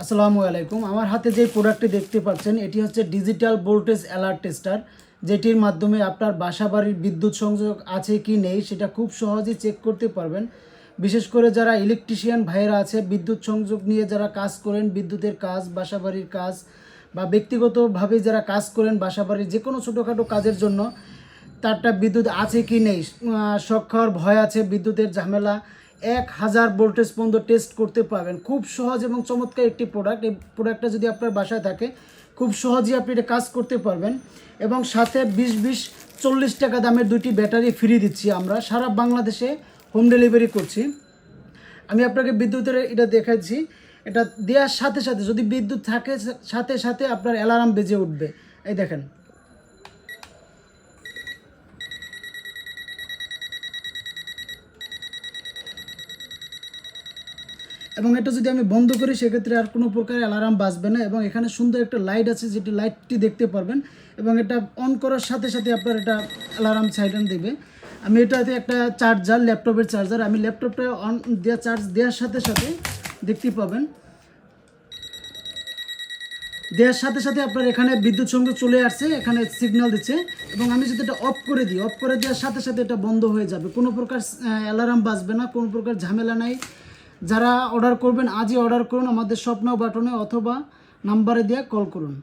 আসসালামু আলাইকুম। আমার হাতে যে প্রোডাক্টটি দেখতে পাচ্ছেন এটি হচ্ছে ডিজিটাল ভোল্টেজ অ্যালার্ট টেস্টার, যেটির মাধ্যমে আপনার বাসাবাড়ির বিদ্যুৎ সংযোগ আছে কি নেই সেটা খুব সহজেই চেক করতে পারবেন। বিশেষ করে যারা ইলেকট্রিশিয়ান ভাইয়েরা আছে, বিদ্যুৎ সংযোগ নিয়ে যারা কাজ করেন, বিদ্যুতের কাজ, বাসাবাড়ির কাজ বা ব্যক্তিগতভাবে যারা কাজ করেন বাসাবাড়ির যে কোনো ছোটোখাটো কাজের জন্য, তারটা বিদ্যুৎ আছে কি নেই, শক খাওয়ার ভয় আছে, বিদ্যুতের ঝামেলা, 1000 ভোল্টেজ পর্যন্ত টেস্ট করতে পারবেন। খুব সহজ এবং চমৎকার একটি প্রোডাক্ট। এই প্রোডাক্টটা যদি আপনার বাসায় থাকে খুব সহজেই আপনি এটা কাজ করতে পারবেন। এবং সাথে 20-40 টাকা দামের দুটি ব্যাটারি ফ্রি দিচ্ছি আমরা, সারা বাংলাদেশে হোম ডেলিভারি করছি। আমি আপনাকে বিদ্যুতের এটা দেখাচ্ছি। এটা দেওয়ার সাথে সাথে যদি বিদ্যুৎ থাকে সাথে সাথে আপনার অ্যালার্ম বেজে উঠবে। এই দেখেন, এবং এটা যদি আমি বন্ধ করি সেক্ষেত্রে আর কোনো প্রকার অ্যালার্ম বাজবে না। এবং এখানে সুন্দর একটা লাইট আছে, যেটি লাইটটি দেখতে পারবেন। এবং এটা অন করার সাথে সাথে আপনার এটা অ্যালার্ম সাইরেন দেবে। আমি এটাতে একটা চার্জার, ল্যাপটপের চার্জার, আমি ল্যাপটপটা অন দেওয়া চার্জ দেওয়ার সাথে সাথে দেখতে পাবেন, দেওয়ার সাথে সাথে আপনার এখানে বিদ্যুৎ সংযোগ চলে আসছে, এখানে সিগন্যাল দিচ্ছে। এবং আমি যদি এটা অফ করে দিই, অফ করে দেওয়ার সাথে সাথে এটা বন্ধ হয়ে যাবে, কোনো প্রকার অ্যালার্ম বাজবে না, কোনো প্রকার ঝামেলা নাই। যারা অর্ডার করবেন আজই অর্ডার করুন, আমাদের স্বপ্ন বাটনে অথবা নাম্বারে দিয়ে কল করুন।